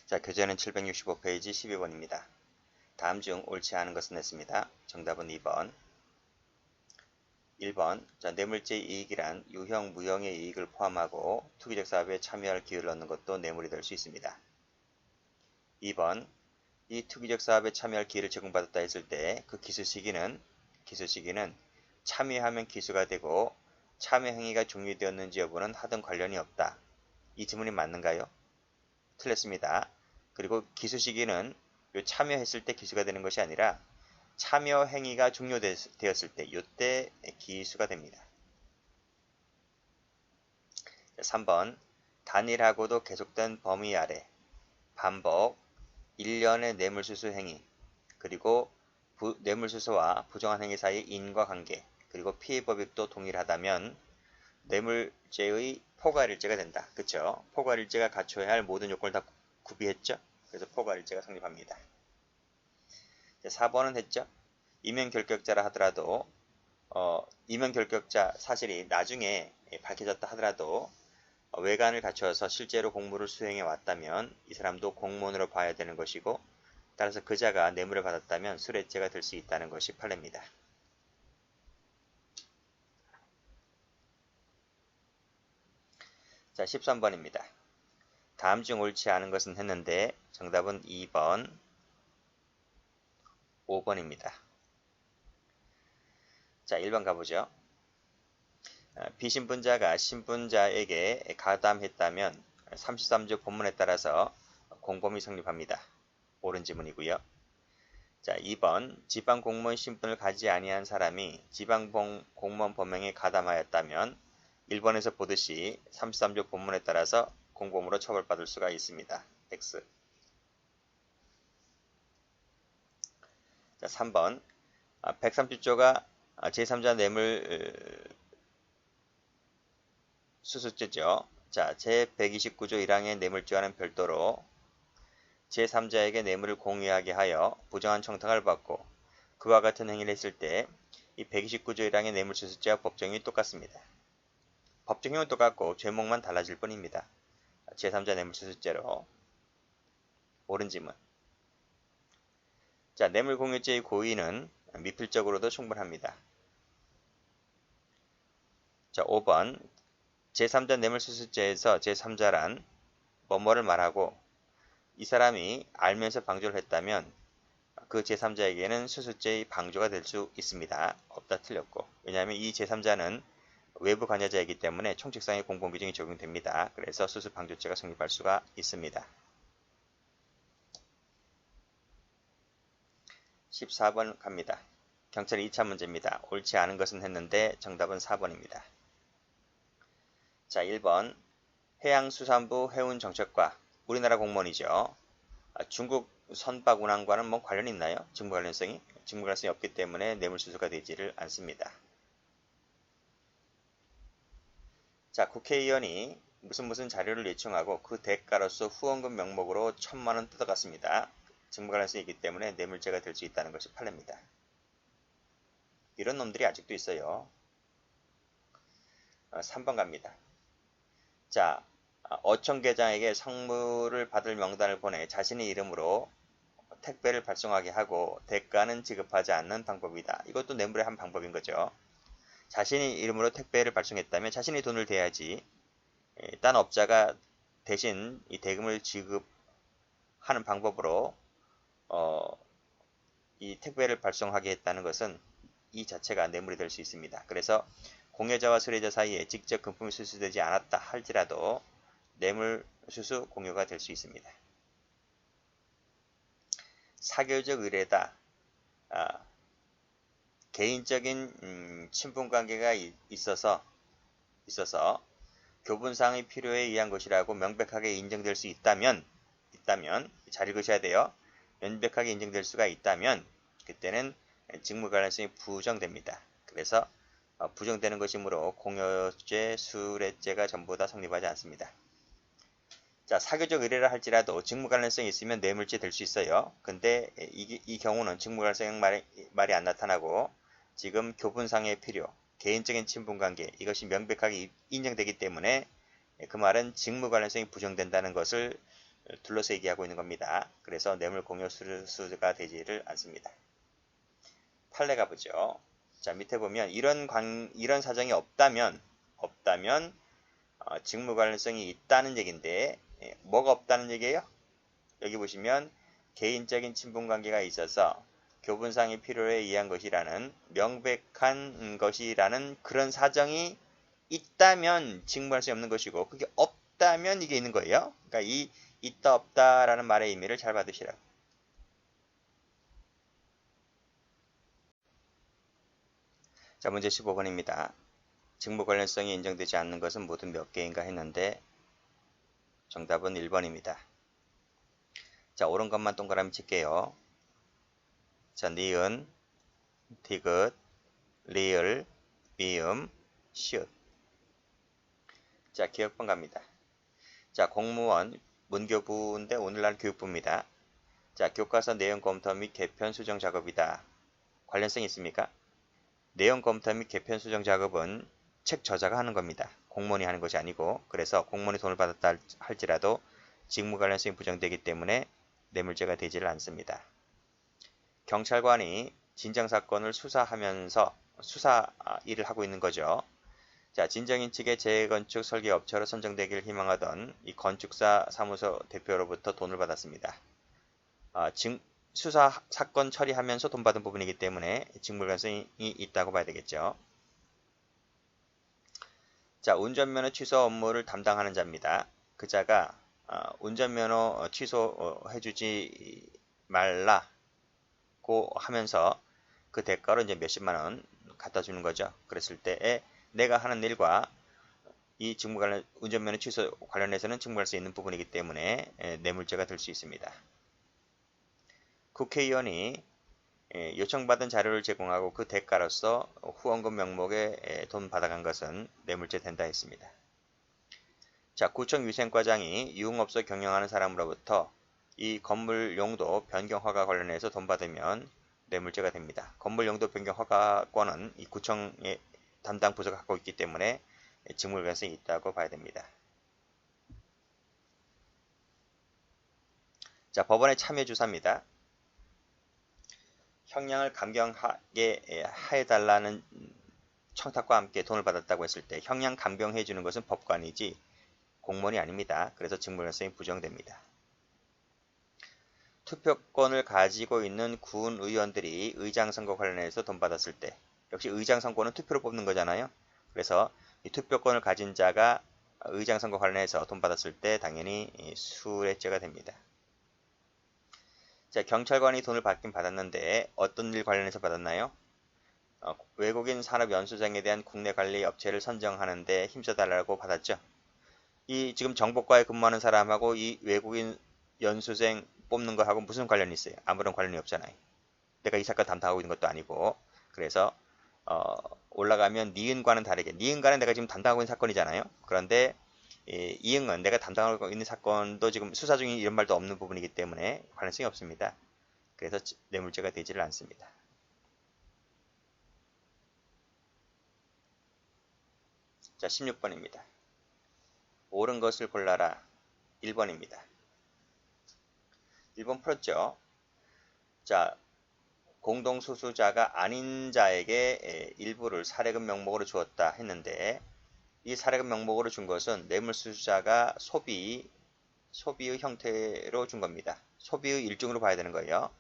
자, 교재는 765페이지 12번입니다. 다음 중 옳지 않은 것은 했습니다. 정답은 2번. 1번. 자, 뇌물죄 이익이란 유형, 무형의 이익을 포함하고 투기적 사업에 참여할 기회를 얻는 것도 뇌물이 될 수 있습니다. 2번. 이 투기적 사업에 참여할 기회를 제공받았다 했을 때 그 기수 시기는 참여하면 기수가 되고 참여 행위가 종료되었는지 여부는 하등 관련이 없다. 이 지문이 맞는가요? 틀렸습니다. 그리고 기수 시기는 참여했을 때 기수가 되는 것이 아니라 참여 행위가 종료되었을 때 이때 기수가 됩니다. 3번. 단일하고도 계속된 범위 아래 반복 1년의 뇌물수수 행위 그리고 뇌물수수와 부정한 행위 사이의 인과관계 그리고 피해법익도 동일하다면 뇌물죄의 포괄일죄가 된다. 그쵸? 포괄일죄가 갖춰야 할 모든 요건을 다 구비했죠? 그래서 포괄일죄가 성립합니다. 4번은 했죠? 이면결격자라 하더라도 이면결격자 사실이 나중에 밝혀졌다 하더라도 외관을 갖춰서 실제로 공무를 수행해 왔다면 이 사람도 공무원으로 봐야 되는 것이고 따라서 그자가 뇌물을 받았다면 술액죄가 될 수 있다는 것이 판례입니다. 자, 13번입니다. 다음 중 옳지 않은 것은 했는데 정답은 2번, 5번입니다. 자, 1번 가보죠. 비신분자가 신분자에게 가담했다면 33조 본문에 따라서 공범이 성립합니다. 옳은 지문이고요. 자, 2번 지방공무원 신분을 가지지 아니한 사람이 지방공무원 범행에 가담하였다면 1번에서 보듯이 33조 본문에 따라서 공범으로 처벌받을 수가 있습니다. X. 자, 3번 130조가 제3자 뇌물 수수죄죠. 자, 제129조 1항의 뇌물죄와는 별도로 제3자에게 뇌물을 공유하게 하여 부정한 청탁을 받고 그와 같은 행위를 했을 때 이 129조 1항의 뇌물수수죄와 법정이 똑같습니다. 법정형은 똑같고 죄목만 달라질 뿐입니다. 제3자 뇌물수수죄로 옳은 지문. 자, 뇌물공유죄의 고의는 미필적으로도 충분합니다. 자, 5번 제3자 뇌물수수죄에서 제3자란 뭐뭐를 말하고 이 사람이 알면서 방조를 했다면 그 제3자에게는 수수죄의 방조가 될 수 있습니다. 없다 틀렸고 왜냐하면 이 제3자는 외부 관여자이기 때문에 총칙상의 공범규정이 적용됩니다. 그래서 수수방조죄가 성립할 수가 있습니다. 14번 갑니다. 경찰 2차 문제입니다. 옳지 않은 것은 했는데 정답은 4번입니다. 자, 1번 해양수산부 해운정책과 우리나라 공무원이죠. 중국 선박운항과는 뭐 관련이 있나요? 직무 관련성이 없기 때문에 뇌물수수가 되지를 않습니다. 자, 국회의원이 무슨 자료를 요청하고 그 대가로서 후원금 명목으로 1,000만원 뜯어갔습니다. 직무 관련성이 있기 때문에 뇌물죄가 될 수 있다는 것이 판례입니다. 이런 놈들이 아직도 있어요. 3번 갑니다. 자, 어촌계장에게 선물을 받을 명단을 보내 자신의 이름으로 택배를 발송하게 하고 대가는 지급하지 않는 방법이다. 이것도 뇌물의 한 방법인 거죠. 자신의 이름으로 택배를 발송했다면 자신이 돈을 대야지 딴 업자가 대신 이 대금을 지급하는 방법으로 이 택배를 발송하게 했다는 것은 이 자체가 뇌물이 될 수 있습니다. 그래서 공여자와 수뢰자 사이에 직접 금품이 수수되지 않았다 할지라도 뇌물 수수 공여가 될 수 있습니다. 사교적 의뢰다. 개인적인 친분관계가 있어서 교분상의 필요에 의한 것이라고 명백하게 인정될 수 있다면 잘 읽으셔야 돼요. 명백하게 인정될 수가 있다면 그때는 직무 관련성이 부정됩니다. 그래서 부정되는 것이므로 공여죄, 수뢰죄가 전부 다 성립하지 않습니다. 자, 사교적 의뢰를 할지라도 직무 관련성이 있으면 뇌물죄 될 수 있어요. 근데 이 경우는 직무 관련성 말이 안 나타나고 지금 교분상의 필요, 개인적인 친분관계 이것이 명백하게 인정되기 때문에 그 말은 직무 관련성이 부정된다는 것을 둘러서 얘기하고 있는 겁니다. 그래서 뇌물 공여 수수가 되지를 않습니다. 판례 가보죠. 자, 밑에 보면 이런 사정이 없다면 직무 관련성이 있다는 얘기인데 뭐가 없다는 얘기예요? 여기 보시면 개인적인 친분관계가 있어서 교분상의 필요에 의한 것이라는 명백한 것이라는 그런 사정이 있다면 직무할 수 없는 것이고 그게 없다면 이게 있는 거예요. 그러니까 이 있다 없다라는 말의 의미를 잘 받으시라고. 자, 문제 15번입니다. 직무 관련성이 인정되지 않는 것은 모두 몇 개인가 했는데 정답은 1번입니다. 자, 옳은 것만 동그라미 칠게요. 자, 니은, 디귿, 리을, 미음, 시읒. 자, 기억번 갑니다. 자, 공무원, 문교부인데 오늘날 교육부입니다. 자, 교과서 내용 검토 및 개편 수정 작업이다. 관련성이 있습니까? 내용 검토 및 개편 수정 작업은 책 저자가 하는 겁니다. 공무원이 하는 것이 아니고 그래서 공무원이 돈을 받았다 할지라도 직무 관련성이 부정되기 때문에 뇌물죄가 되지를 않습니다. 경찰관이 진정사건을 수사하면서 수사 일을 하고 있는 거죠. 자, 진정인 측의 재건축 설계업체로 선정되기를 희망하던 이 건축사 사무소 대표로부터 돈을 받았습니다. 수사 사건 처리하면서 돈 받은 부분이기 때문에 직무 관련성이 있다고 봐야 되겠죠. 자, 운전면허 취소 업무를 담당하는 자입니다. 그 자가 운전면허 취소해주지 말라고 하면서 그 대가로 이제 몇십만 원 갖다 주는 거죠. 그랬을 때에 내가 하는 일과 이 직무 관련 운전면허 취소 관련해서는 직무할 수 있는 부분이기 때문에 뇌물죄가 될 수 있습니다. 국회의원이 요청받은 자료를 제공하고 그 대가로서 후원금 명목에 돈 받아간 것은 뇌물죄 된다 했습니다. 자, 구청 위생과장이 유흥업소 경영하는 사람으로부터 이 건물 용도 변경 허가 관련해서 돈 받으면 뇌물죄가 됩니다. 건물 용도 변경 허가권은 이 구청의 담당 부서가 갖고 있기 때문에 직무 관련성이 있다고 봐야 됩니다. 자, 법원의 참여 주사입니다. 형량을 감경하게 해달라는 청탁과 함께 돈을 받았다고 했을 때 형량 감경해 주는 것은 법관이지 공무원이 아닙니다. 그래서 직무 관련성이 부정됩니다. 투표권을 가지고 있는 군의원들이 의장 선거 관련해서 돈 받았을 때 역시 의장 선거는 투표로 뽑는 거잖아요. 그래서 이 투표권을 가진 자가 의장 선거 관련해서 돈 받았을 때 당연히 수뢰죄가 됩니다. 자, 경찰관이 돈을 받긴 받았는데 어떤 일 관련해서 받았나요? 외국인 산업연수생에 대한 국내 관리 업체를 선정하는데 힘써달라고 받았죠. 이 지금 정보과에 근무하는 사람하고 이 외국인 연수생 뽑는 거하고 무슨 관련이 있어요? 아무런 관련이 없잖아요. 내가 이 사건 담당하고 있는 것도 아니고. 그래서 올라가면 니은과는 다르게 니은과는 내가 지금 담당하고 있는 사건이잖아요. 그런데 이응은 내가 담당하고 있는 사건도 지금 수사 중인 이런 말도 없는 부분이기 때문에 관련성이 없습니다. 그래서 뇌물죄가 되지를 않습니다. 자, 16번입니다. 옳은 것을 골라라. 1번입니다. 1번 풀었죠? 자, 공동소수자가 아닌 자에게 일부를 사례금 명목으로 주었다 했는데 이 사례금 명목으로 준 것은 뇌물수수자가 소비의 형태로 준 겁니다. 소비의 일종으로 봐야 되는 거예요.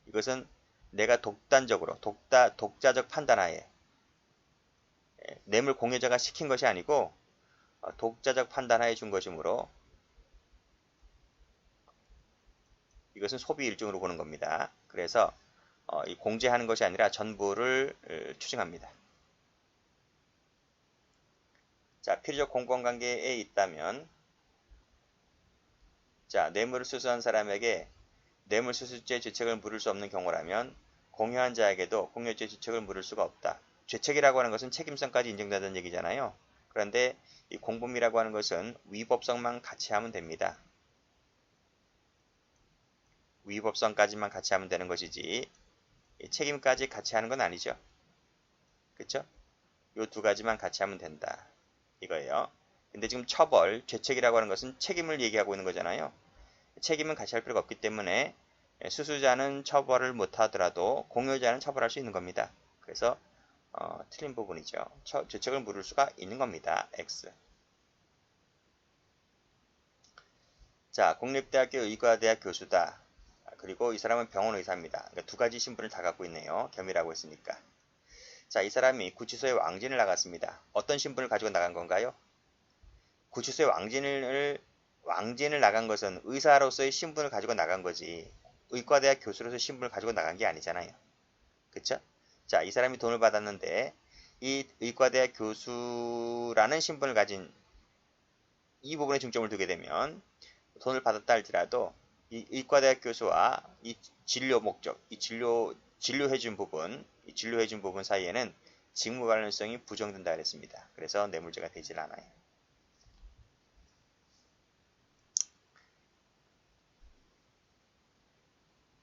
이것은 내가 독단적으로 독자적 판단하에 뇌물 공여자가 시킨 것이 아니고 독자적 판단하에 준 것이므로 이것은 소비 일종으로 보는 겁니다. 그래서 공제하는 것이 아니라 전부를 추징합니다. 자, 필요적 공권관계에 있다면 자, 뇌물을 수수한 사람에게 뇌물수수죄 죄책을 물을 수 없는 경우라면 공여한 자에게도 공여죄 죄책을 물을 수가 없다. 죄책이라고 하는 것은 책임성까지 인정된다는 얘기잖아요. 그런데 이 공범이라고 하는 것은 위법성만 같이 하면 됩니다. 위법성까지만 같이 하면 되는 것이지 책임까지 같이 하는 건 아니죠. 그쵸? 이 두 가지만 같이 하면 된다. 이거예요. 근데 지금 처벌, 죄책이라고 하는 것은 책임을 얘기하고 있는 거잖아요. 책임은 같이 할 필요가 없기 때문에 수수자는 처벌을 못하더라도 공여자는 처벌할 수 있는 겁니다. 그래서 틀린 부분이죠. 죄책을 물을 수가 있는 겁니다. X. 자, 공립대학교 의과대학 교수다. 그리고 이 사람은 병원 의사입니다. 그러니까 두 가지 신분을 다 갖고 있네요. 겸이라고 했으니까. 자, 이 사람이 구치소에 왕진을 나갔습니다. 어떤 신분을 가지고 나간 건가요? 구치소에 왕진을 나간 것은 의사로서의 신분을 가지고 나간 거지. 의과대학 교수로서의 신분을 가지고 나간 게 아니잖아요. 그쵸? 자, 이 사람이 돈을 받았는데 이 의과대학 교수라는 신분을 가진 이 부분에 중점을 두게 되면 돈을 받았다 할지라도 이 의과대학 교수와 이 진료 목적, 이 진료해준 부분 사이에는 직무 관련성이 부정된다 그랬습니다. 그래서 뇌물죄가 되질 않아요.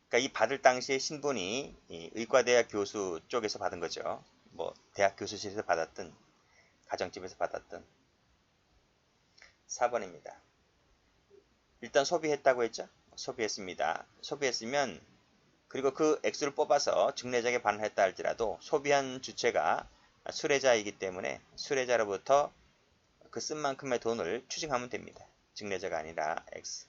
그러니까 이 받을 당시의 신분이 이 의과대학 교수 쪽에서 받은 거죠. 뭐 대학 교수실에서 받았든 가정집에서 받았든. 4번입니다. 일단 소비했다고 했죠? 소비했습니다. 소비했으면 그리고 그 액수를 뽑아서 증례자에게 반환했다 할지라도 소비한 주체가 수뢰자이기 때문에 수뢰자로부터 그 쓴 만큼의 돈을 추징하면 됩니다. 증례자가 아니라 X.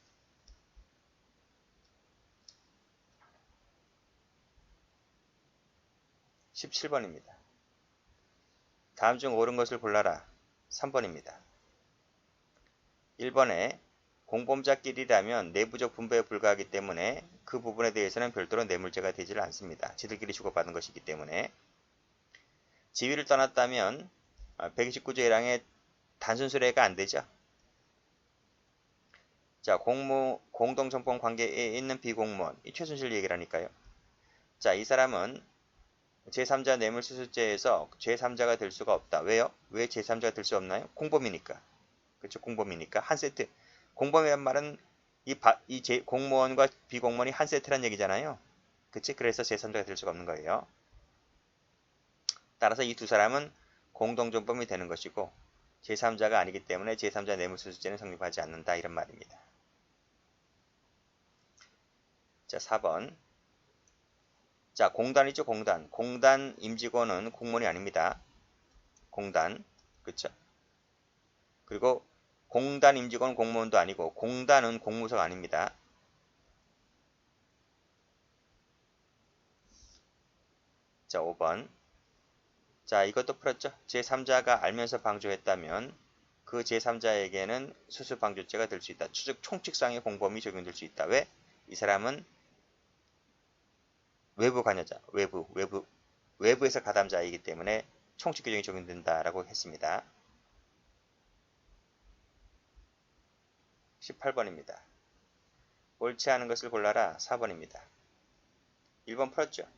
17번입니다. 다음 중 옳은 것을 골라라. 3번입니다. 1번에 공범자끼리라면 내부적 분배에 불과하기 때문에 그 부분에 대해서는 별도로 뇌물죄가 되질 않습니다. 지들끼리 주고받은 것이기 때문에. 지위를 떠났다면 129조 1항의 단순 수뢰가 안 되죠. 자, 공동정범 관계에 있는 비공무원, 이 최순실 얘기라니까요. 자, 이 사람은 제3자 뇌물수수죄에서 제3자가 될 수가 없다. 왜요? 왜 제3자가 될 수 없나요? 공범이니까. 그렇죠? 공범이니까. 한 세트. 공범이란 말은 공무원과 비공무원이 한 세트란 얘기잖아요. 그치? 그래서 제3자가 될 수가 없는 거예요. 따라서 이 두 사람은 공동정범이 되는 것이고 제3자가 아니기 때문에 제3자 뇌물수수죄는 성립하지 않는다. 이런 말입니다. 자, 4번. 자, 공단이죠, 공단. 공단 임직원은 공무원이 아닙니다. 공단. 그쵸? 그리고 공단 임직원은 공무원도 아니고 공단은 공무서가 아닙니다. 자, 5번. 자, 이것도 풀었죠? 제3자가 알면서 방조했다면 그 제3자에게는 수수방조죄가 될 수 있다. 추적 총칙상의 공범이 적용될 수 있다. 왜? 이 사람은 외부 관여자, 외부에서 가담자이기 때문에 총칙 규정이 적용된다라고 했습니다. 18번입니다. 옳지 않은 것을 골라라. 4번입니다. 1번 풀었죠?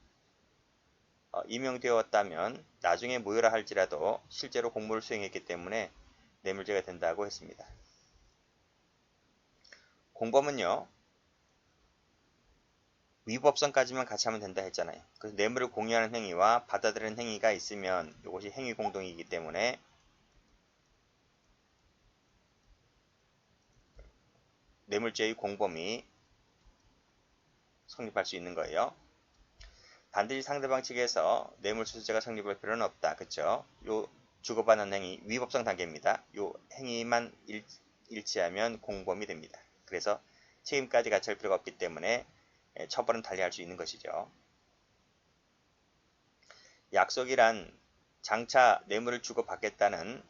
임용되었다면 나중에 무효라 할지라도 실제로 공무를 수행했기 때문에 뇌물죄가 된다고 했습니다. 공범은요, 위법성까지만 같이 하면 된다 했잖아요. 그래서 뇌물을 공유하는 행위와 받아들이는 행위가 있으면 이것이 행위 공동이기 때문에 뇌물죄의 공범이 성립할 수 있는 거예요. 반드시 상대방 측에서 뇌물수수죄가 성립할 필요는 없다. 그쵸? 요 주고받는 행위 위법성 단계입니다. 요 행위만 일치하면 공범이 됩니다. 그래서 책임까지 같이 할 필요가 없기 때문에 처벌은 달리할 수 있는 것이죠. 약속이란 장차 뇌물을 주고받겠다는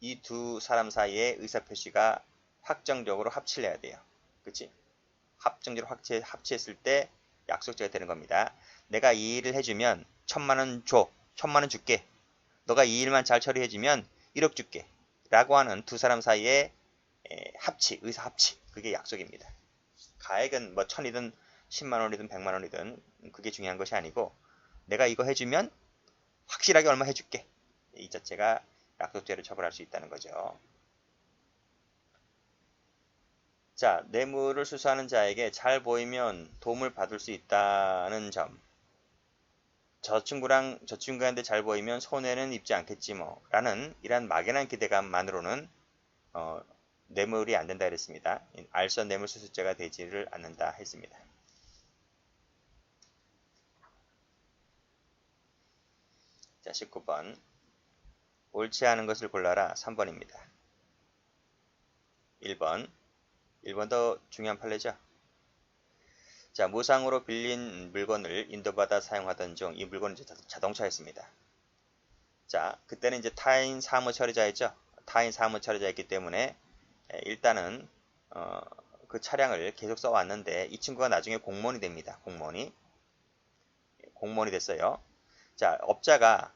이 두 사람 사이의 의사표시가 확정적으로 합치를 해야 돼요. 그치? 합정적으로 합치했을 때 약속죄가 되는 겁니다. 내가 이 일을 해주면 1000만원 줘. 1000만원 줄게. 너가 이 일만 잘 처리해주면 1억 줄게. 라고 하는 두 사람 사이의 의사 합치. 그게 약속입니다. 가액은 뭐 1000이든 10만원이든 100만원이든 그게 중요한 것이 아니고 내가 이거 해주면 확실하게 얼마 해줄게. 이 자체가 약속죄를 처벌할 수 있다는 거죠. 자, 뇌물을 수수하는 자에게 잘 보이면 도움을 받을 수 있다는 점. 저 친구한테 잘 보이면 손해는 입지 않겠지 뭐 라는 이런 막연한 기대감만으로는 뇌물이 안 된다 그랬습니다. 알선 뇌물수수죄가 되지를 않는다 했습니다. 자, 19번. 옳지 않은 것을 골라라. 3번입니다. 1번. 1번도 중요한 판례죠. 자, 무상으로 빌린 물건을 인도받아 사용하던 중 이 물건은 이제 자동차였습니다. 자, 그때는 이제 타인 사무 처리자였죠. 타인 사무 처리자였기 때문에 일단은 그 차량을 계속 써왔는데 이 친구가 나중에 공무원이 됩니다. 공무원이 됐어요. 자, 업자가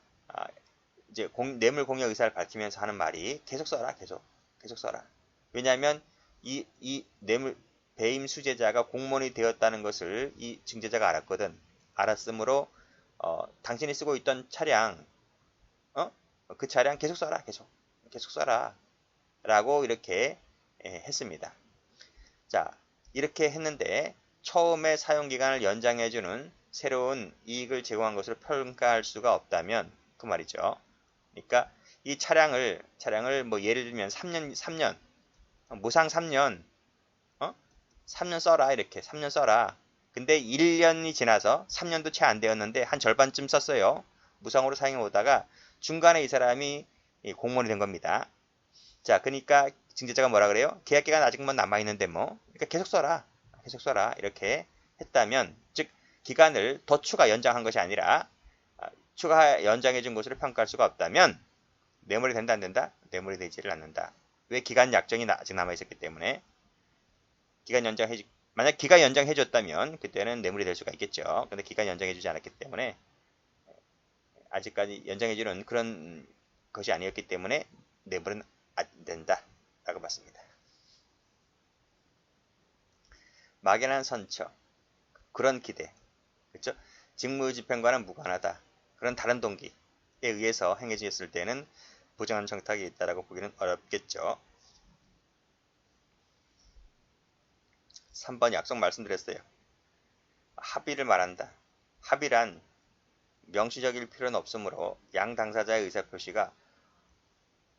이제 뇌물 공여 의사를 밝히면서 하는 말이 계속 써라, 계속 써라. 왜냐하면 이 뇌물 배임 수재자가 공무원이 되었다는 것을 이 증제자가 알았으므로 당신이 쓰고 있던 차량, 그 차량 계속 써라, 계속 써라 라고 이렇게 했습니다. 자, 이렇게 했는데 처음에 사용기간을 연장해주는 새로운 이익을 제공한 것으로 평가할 수가 없다면 그 말이죠. 그러니까 이 차량을 뭐 예를 들면 3년 무상 3년 3년 써라, 이렇게 3년 써라. 근데 1년이 지나서 3년도 채 안 되었는데 한 절반쯤 썼어요. 무상으로 사용해 오다가 중간에 이 사람이 공무원이 된 겁니다. 자, 그러니까 증제자가 뭐라 그래요? 계약 기간 아직만 남아 있는데 뭐, 그러니까 계속 써라 이렇게 했다면, 즉 기간을 더 추가 연장한 것이 아니라 추가 연장해 준 것으로 평가할 수가 없다면 뇌물이 된다 안 된다? 뇌물이 되지를 않는다. 왜? 기간 약정이 아직 남아 있었기 때문에. 만약 기간 연장해 줬다면 그때는 뇌물이 될 수가 있겠죠. 근데 기간 연장해 주지 않았기 때문에 아직까지 연장해 주는 그런 것이 아니었기 때문에 뇌물은 안 된다 라고 봤습니다. 막연한 선처, 그런 기대, 그렇죠? 직무집행과는 무관하다. 그런 다른 동기에 의해서 행해졌을 때는 부정한 청탁이 있다라고 보기는 어렵겠죠. 3번 약속 말씀드렸어요. 합의를 말한다. 합의란 명시적일 필요는 없으므로 양 당사자의 의사표시가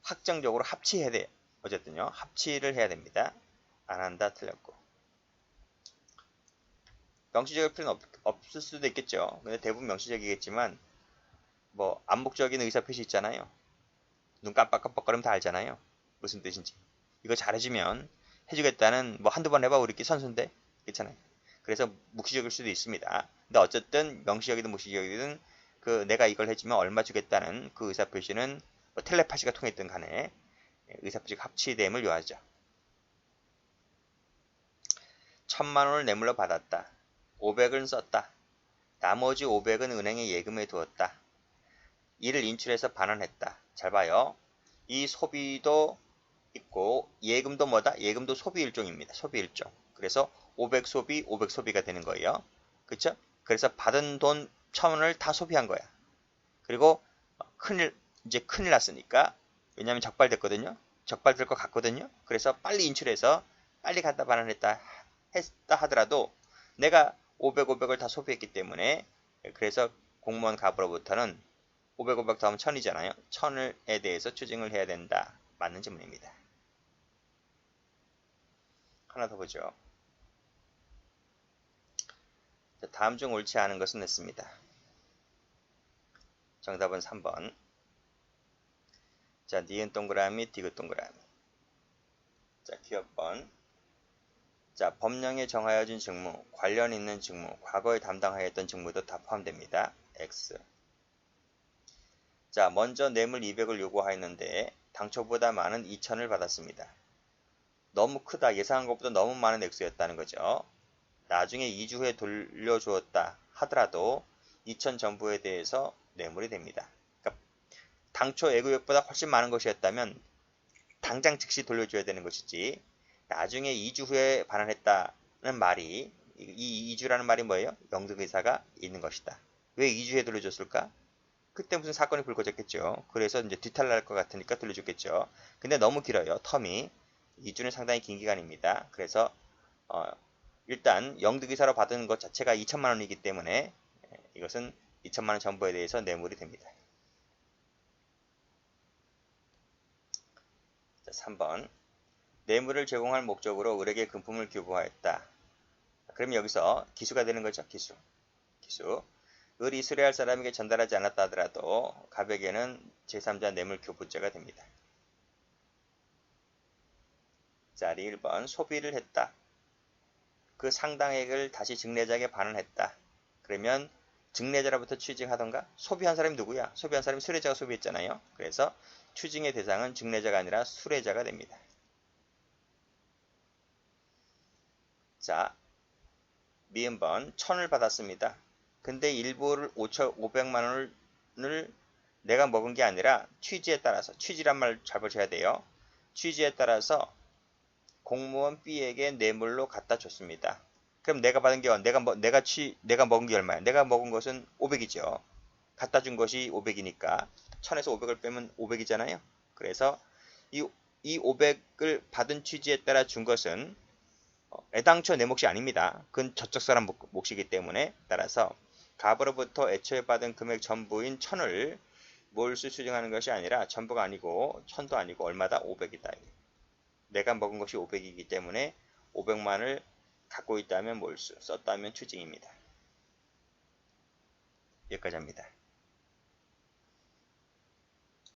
확정적으로 합치해야 돼요. 어쨌든요. 합치를 해야 됩니다. 안 한다 틀렸고. 명시적일 필요는 없을 수도 있겠죠. 근데 대부분 명시적이겠지만 뭐 암묵적인 의사표시 있잖아요. 눈 깜빡깜빡거리면 다 알잖아요. 무슨 뜻인지. 이거 잘해주면 해주겠다는 뭐 한두 번 해봐 우리끼리 선수인데 그렇잖아요. 그래서 묵시적일 수도 있습니다. 근데 어쨌든 명시적이든 무시적이든 그 내가 이걸 해주면 얼마 주겠다는 그 의사표시는 뭐 텔레파시가 통했든 간에 의사표시가 합치됨을 요하죠. 1,000만 원을 뇌물로 받았다. 500은 썼다. 나머지 500은 은행에 예금해 두었다. 이를 인출해서 반환했다. 잘 봐요. 이 소비도 있고 예금도 뭐다? 예금도 소비 일종입니다. 소비 일종. 그래서 500 소비, 500 소비가 되는 거예요. 그렇죠? 그래서 받은 돈 1,000원을 다 소비한 거야. 그리고 이제 큰일 났으니까 왜냐하면 적발됐거든요. 적발될 것 같거든요. 그래서 빨리 인출해서 빨리 갖다 반환했다 하더라도 내가 500, 500을 다 소비했기 때문에 그래서 공무원 갑으로부터는 500, 500 더하면 1000이잖아요. 1000에 대해서 추징을 해야 된다. 맞는 질문입니다. 하나 더 보죠. 다음 중 옳지 않은 것은 냈습니다. 정답은 3번. 자, 니은 동그라미, 디귿 동그라미. 자, 기업번. 자, 법령에 정하여진 직무, 관련 있는 직무, 과거에 담당하였던 직무도 다 포함됩니다. X. 자, 먼저 뇌물 200을 요구하였는데 당초보다 많은 2000을 받았습니다. 너무 크다, 예상한 것보다 너무 많은 액수였다는 거죠. 나중에 2주 후에 돌려주었다 하더라도 2000 전부에 대해서 뇌물이 됩니다. 그러니까 당초 예고액보다 훨씬 많은 것이었다면 당장 즉시 돌려줘야 되는 것이지 나중에 2주 후에 반환했다는 말이 이 2주라는 말이 뭐예요? 영득의사가 있는 것이다. 왜 2주에 돌려줬을까? 그때 무슨 사건이 불거졌겠죠. 그래서 이제 뒤탈날 것 같으니까 돌려줬겠죠. 근데 너무 길어요. 텀이. 2주는 상당히 긴 기간입니다. 그래서 일단 영득이사로 받은 것 자체가 2천만 원이기 때문에 이것은 2천만 원 전부에 대해서 뇌물이 됩니다. 자, 3번. 뇌물을 제공할 목적으로 을에게 금품을 교부하였다. 그럼 여기서 기수가 되는 거죠. 기수. 을이 수뢰할 사람에게 전달하지 않았다 하더라도 갑에게는 제3자 뇌물 교부죄가 됩니다. 자리 1번 소비를 했다. 그 상당액을 다시 증례자에게 반환했다. 그러면 증례자로부터 취징하던가 소비한 사람이 누구야? 소비한 사람이 수뢰자가 소비했잖아요. 그래서 추징의 대상은 증례자가 아니라 수뢰자가 됩니다. 자, 미음번 1000을 받았습니다. 근데 일부를 500만 원을 내가 먹은 게 아니라 취지에 따라서, 취지란 말 잘 보셔야 돼요. 취지에 따라서 공무원 B에게 뇌물로 갖다 줬습니다. 그럼 내가 받은 게 내가 먹은 게 얼마야? 내가 먹은 것은 500이죠. 갖다 준 것이 500이니까 1000에서 500을 빼면 500이잖아요. 그래서 이 500을 받은 취지에 따라 준 것은 애당초 내 몫이 아닙니다. 그건 저쪽 사람 몫이기 때문에 따라서 갑으로부터 애초에 받은 금액 전부인 1000을 몰수 수증하는 것이 아니라 전부가 아니고 1000도 아니고 얼마다? 500이다. 내가 먹은 것이 500이기 때문에 500만을 갖고 있다면 몰수, 썼다면 추징입니다. 여기까지 합니다.